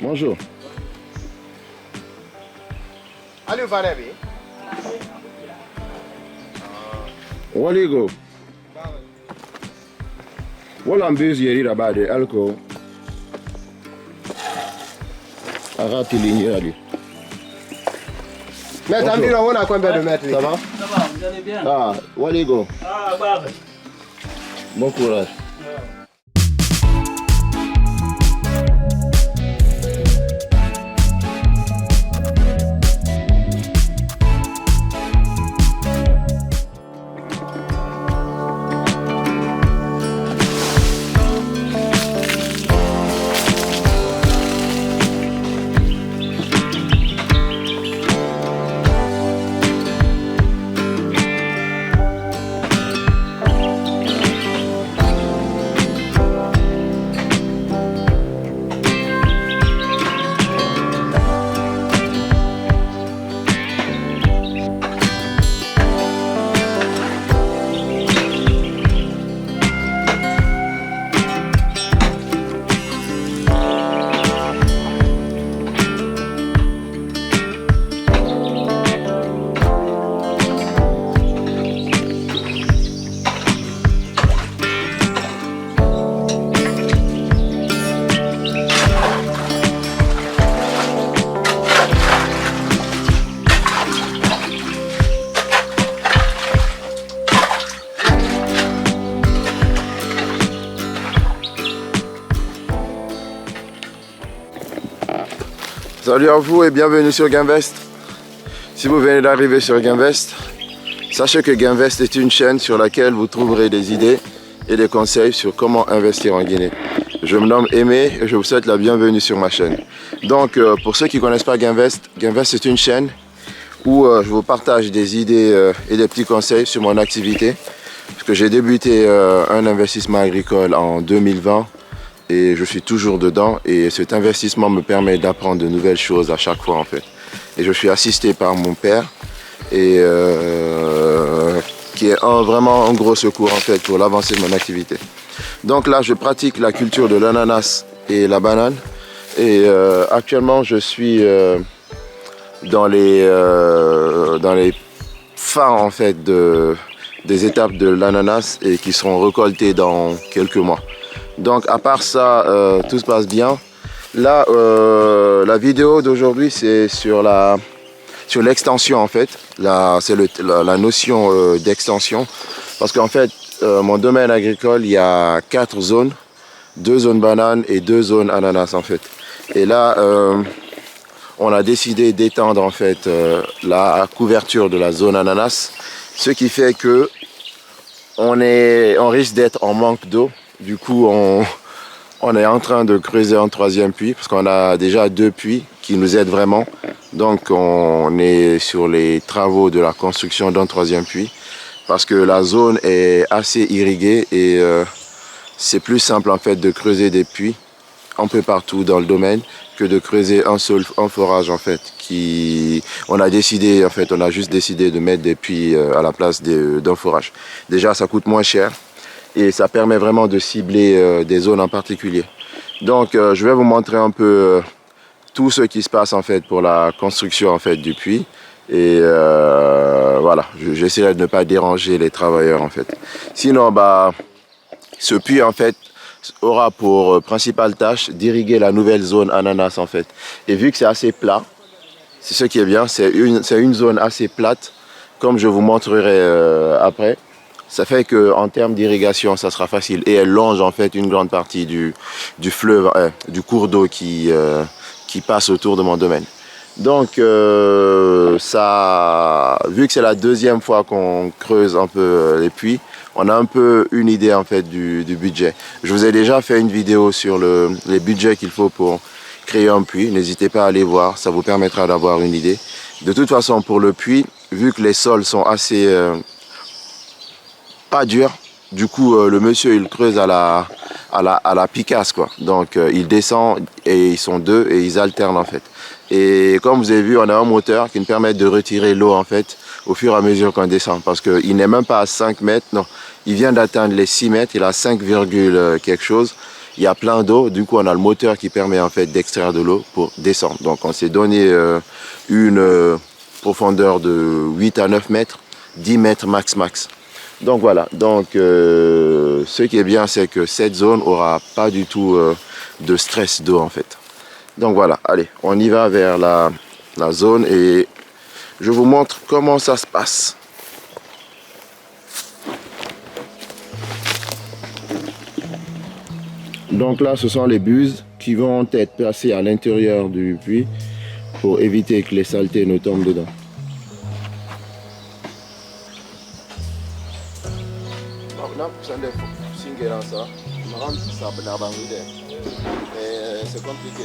Bonjour. Allez, Valérie. Waligo. Wala mbezi yeri rabade alko. Arati lignali. Maître, environ, on a combien de mètres? Ça va? Ça va, vous allez bien? Ah, Waligo. Ah, bah, Bon courage. Salut à vous et bienvenue sur Gainvest. Si vous venez d'arriver sur Gainvest, sachez que Gainvest est une chaîne sur laquelle vous trouverez des idées et des conseils sur comment investir en Guinée. Je me nomme Aimé et je vous souhaite la bienvenue sur ma chaîne. Donc pour ceux qui ne connaissent pas Gainvest, Gainvest est une chaîne où je vous partage des idées et des petits conseils sur mon activité. Parce que j'ai débuté un investissement agricole en 2020. Et je suis toujours dedans et cet investissement me permet d'apprendre de nouvelles choses à chaque fois en fait. Et je suis assisté par mon père et qui est vraiment un gros secours en fait pour l'avancée de mon activité. Donc là je pratique la culture de l'ananas et la banane et actuellement je suis dans les fins en fait des étapes de l'ananas et qui seront récoltées dans quelques mois. Donc à part ça, tout se passe bien. Là, la vidéo d'aujourd'hui, c'est sur l'extension en fait. C'est la notion d'extension. Parce qu'en fait, mon domaine agricole, il y a 4 zones. 2 zones bananes et 2 zones ananas en fait. Et là, on a décidé d'étendre en fait la couverture de la zone ananas. Ce qui fait que on risque d'être en manque d'eau. Du coup, on est en train de creuser un 3e puits parce qu'on a déjà 2 puits qui nous aident vraiment. Donc, on est sur les travaux de la construction d'un 3e puits parce que la zone est assez irriguée et c'est plus simple en fait de creuser des puits un peu partout dans le domaine que de creuser un forage en fait. On a juste décidé de mettre des puits à la place d'un forage. Déjà, ça coûte moins cher. Et ça permet vraiment de cibler des zones en particulier. Donc je vais vous montrer un peu tout ce qui se passe en fait pour la construction en fait du puits. Et voilà, j'essaierai de ne pas déranger les travailleurs en fait. Sinon, ce puits en fait aura pour principale tâche d'irriguer la nouvelle zone ananas en fait. Et vu que c'est assez plat, c'est ce qui est bien, c'est une zone assez plate, comme je vous montrerai après. Ça fait qu'en termes d'irrigation, ça sera facile. Et elle longe en fait une grande partie du fleuve, du cours d'eau qui passe autour de mon domaine. Donc, vu que c'est la 2e fois qu'on creuse un peu les puits, on a un peu une idée en fait du budget. Je vous ai déjà fait une vidéo sur les budgets qu'il faut pour créer un puits. N'hésitez pas à aller voir, ça vous permettra d'avoir une idée. De toute façon, pour le puits, vu que les sols sont assez... pas dur, du coup le monsieur il creuse à la picasse quoi. Donc il descend et ils sont 2 et ils alternent en fait. Et comme vous avez vu, on a un moteur qui nous permet de retirer l'eau en fait au fur et à mesure qu'on descend, parce qu'il n'est même pas à 5 mètres, non, il vient d'atteindre les 6 mètres, il a 5, quelque chose. il y a plein d'eau. Du coup, on a le moteur qui permet en fait d'extraire de l'eau pour descendre. Donc, on s'est donné une profondeur de 8 à 9 mètres, 10 mètres max. Donc voilà, donc ce qui est bien, c'est que cette zone aura pas du tout de stress d'eau en fait. Donc voilà, allez, on y va vers la zone et je vous montre comment ça se passe. Donc là, ce sont les buses qui vont être placées à l'intérieur du puits pour éviter que les saletés ne tombent dedans. C'est compliqué.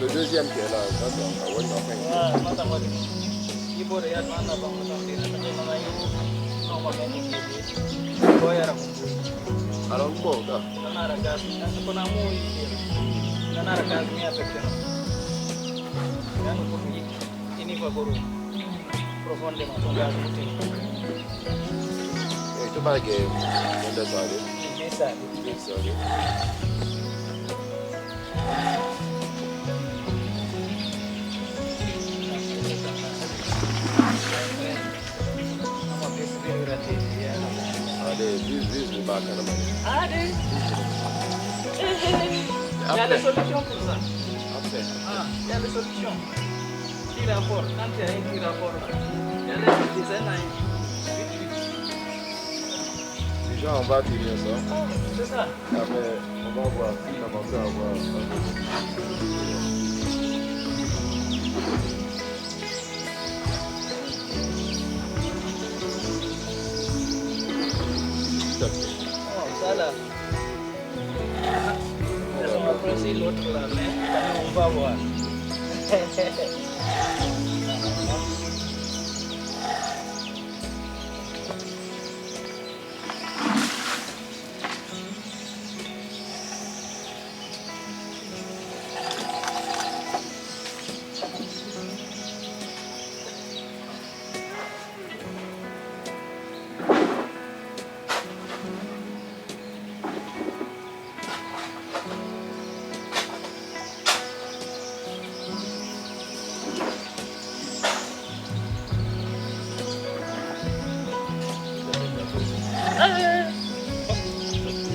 Le deuxième qui est là, alors bon, il y a des solutions pour ça. Il y a des solutions. Petit rapport, quand il y a un petit rapport là, il y a des dizaines. Déjà on va tirer ça. C'est ça. Après on va voir si on va faire avoir. Ça là. C'est l'autre là, mais on va voir.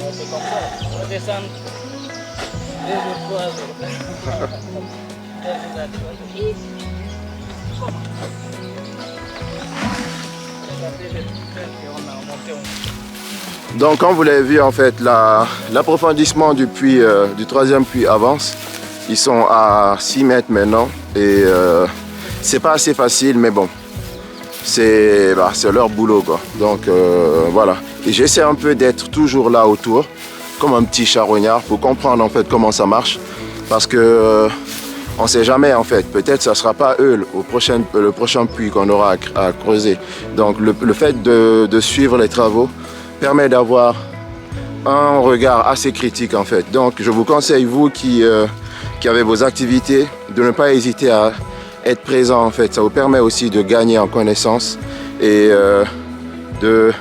C'est comme ça, on va descendre 2 jours, 3 jours. Donc comme vous l'avez vu en fait, l'approfondissement du puits, du troisième puits avance. Ils sont à 6 mètres maintenant et c'est pas assez facile, mais bon, c'est leur boulot quoi. Donc voilà, et j'essaie un peu d'être toujours là autour comme un petit charognard pour comprendre en fait comment ça marche, parce que on sait jamais en fait, peut-être ça sera pas eux le prochain puits qu'on aura à creuser. Donc le fait de suivre les travaux permet d'avoir un regard assez critique en fait. Donc je vous conseille, vous qui avez vos activités, de ne pas hésiter à être présent en fait. Ça vous permet aussi de gagner en connaissance et de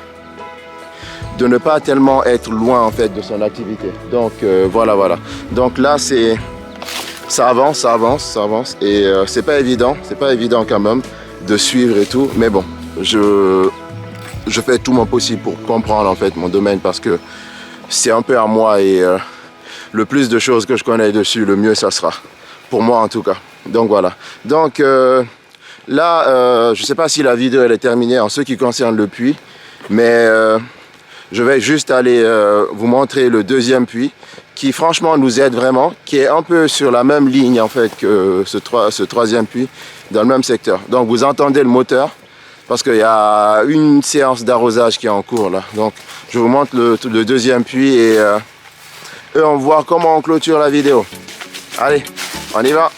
ne pas tellement être loin en fait de son activité. Donc voilà. Donc là ça avance et c'est pas évident quand même de suivre et tout, mais bon, je fais tout mon possible pour comprendre en fait mon domaine, parce que c'est un peu à moi et le plus de choses que je connais dessus, le mieux ça sera, pour moi en tout cas. Donc voilà. Donc là, je sais pas si la vidéo elle est terminée en ce qui concerne le puits, mais je vais juste aller vous montrer le deuxième puits qui franchement nous aide vraiment, qui est un peu sur la même ligne en fait que ce troisième puits, dans le même secteur. Donc vous entendez le moteur, parce qu'il y a une séance d'arrosage qui est en cours là. Donc je vous montre le deuxième puits et on va voir comment on clôture la vidéo. Allez, on y va.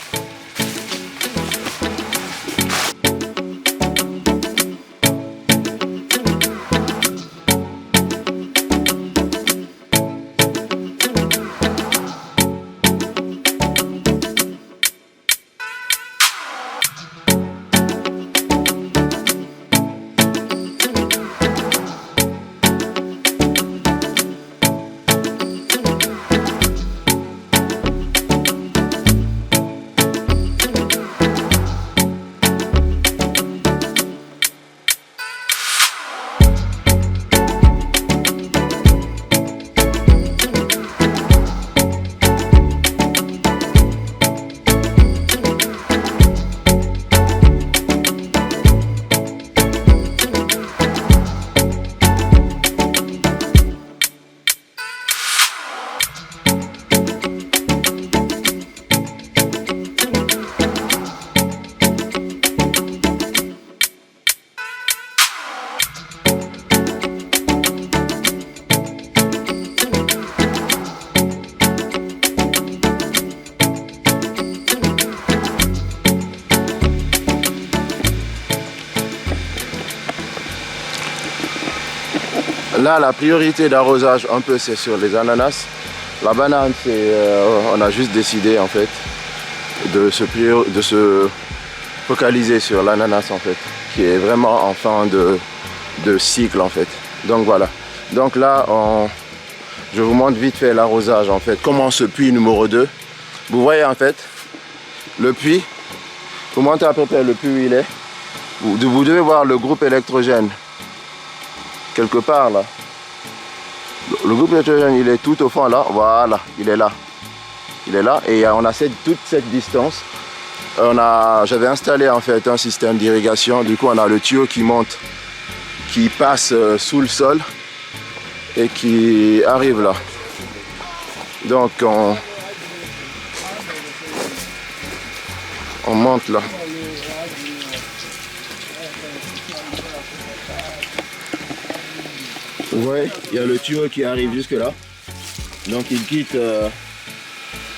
Là, la priorité d'arrosage, un peu, c'est sur les ananas. La banane, on a juste décidé, en fait, de se focaliser sur l'ananas, en fait, qui est vraiment en fin de cycle, en fait. Donc, voilà. Donc là, je vous montre vite fait l'arrosage, en fait. Comment ce puits numéro 2. Vous voyez, en fait, le puits. Vous montez à peu près le puits où il est. Vous devez voir le groupe électrogène. Quelque part, là. Le groupe électrogène, il est tout au fond là, voilà, il est là. Il est là et on a toute cette distance. J'avais installé en fait un système d'irrigation, du coup on a le tuyau qui monte, qui passe sous le sol et qui arrive là. Donc on monte là. Vous voyez, il y a le tuyau qui arrive jusque là. Donc il quitte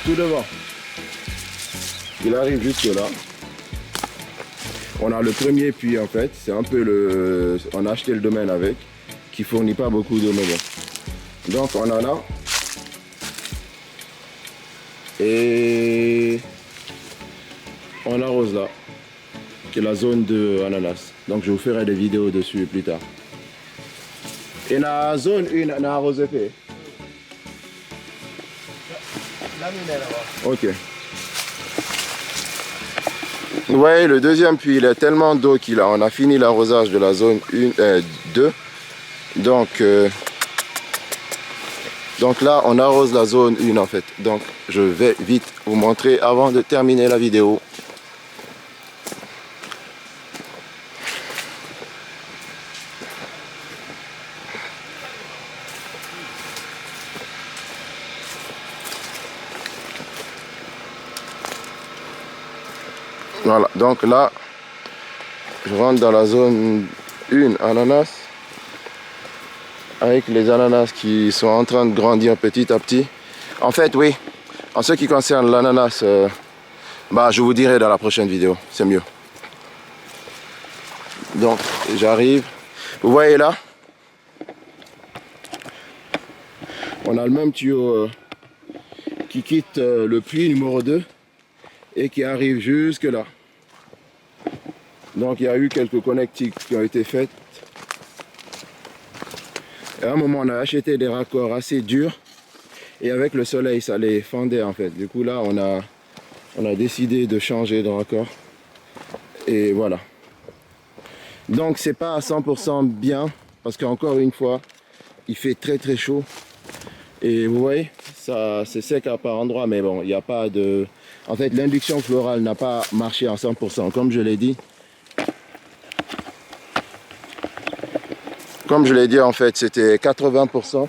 tout devant. Il arrive jusque là. On a le premier puits en fait. C'est un peu on a acheté le domaine avec. Qui fournit pas beaucoup d'eau mais bon. Donc on en a. Et on arrose là. Qui est la zone de ananas. Donc je vous ferai des vidéos dessus plus tard. Et la zone 1, on a arrosé fait. Ok. Vous voyez, le deuxième puits, il a tellement d'eau on a fini l'arrosage de la zone 2. Donc là, on arrose la zone 1 en fait. Donc je vais vite vous montrer avant de terminer la vidéo. Voilà, donc là, je rentre dans la zone 1 ananas, avec les ananas qui sont en train de grandir petit à petit. En fait, oui, en ce qui concerne l'ananas, je vous dirai dans la prochaine vidéo, c'est mieux. Donc, j'arrive. Vous voyez là, on a le même tuyau qui quitte le puits numéro 2 et qui arrive jusque là. Donc il y a eu quelques connectiques qui ont été faites. Et à un moment on a acheté des raccords assez durs et avec le soleil ça les fendait en fait. Du coup là on a décidé de changer de raccord et voilà. Donc c'est pas à 100% bien parce qu'encore une fois il fait très très chaud et vous voyez ça c'est sec à part endroit mais bon il n'y a pas de... En fait l'induction florale n'a pas marché à 100% comme je l'ai dit. Comme je l'ai dit, en fait, c'était 80%.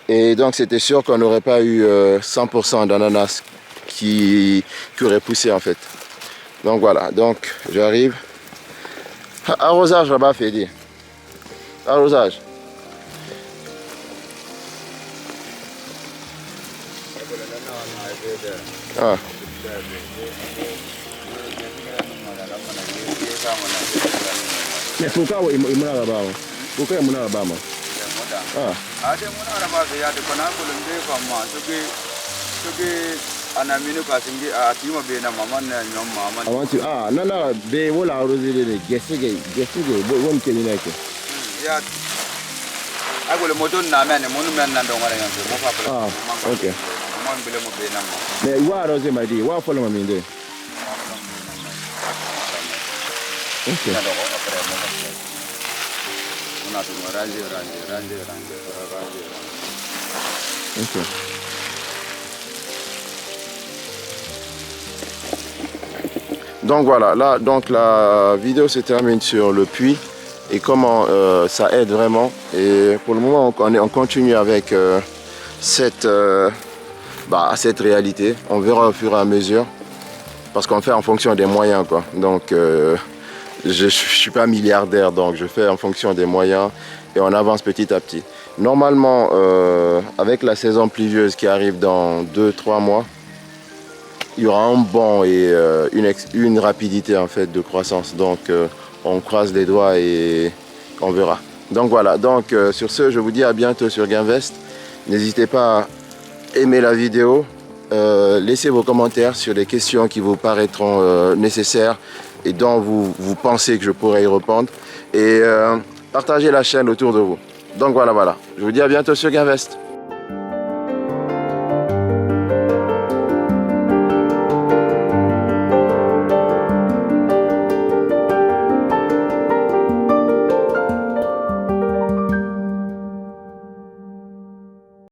Et donc, c'était sûr qu'on n'aurait pas eu 100% d'ananas qui aurait poussé, en fait. Donc, voilà. Donc, j'arrive. Arrosage là-bas, Fedi. Arrosage. Ah. Mais pourquoi il m'a là-bas? Pourquoi il m'a là-bas? Ah. Ah, non, non, they will arrosé les guesses, bon qu'il y a. Ah, ok. Mais où arrosé m'a dit, où a fallu m'amener? Ok. Ok. Donc voilà, là donc la vidéo se termine sur le puits et comment ça aide vraiment. Et pour le moment on continue avec cette réalité. On verra au fur et à mesure parce qu'on fait en fonction des moyens quoi. Donc je ne suis pas milliardaire, donc je fais en fonction des moyens et on avance petit à petit. Normalement, avec la saison pluvieuse qui arrive dans 2-3 mois, il y aura un bond et une rapidité en fait de croissance. Donc on croise les doigts et on verra. Donc voilà, donc sur ce, je vous dis à bientôt sur Gainvest. N'hésitez pas à aimer la vidéo, laissez vos commentaires sur les questions qui vous paraîtront nécessaires et dont vous pensez que je pourrais y répondre. Et partagez la chaîne autour de vous. Donc voilà, je vous dis à bientôt sur Gainvest.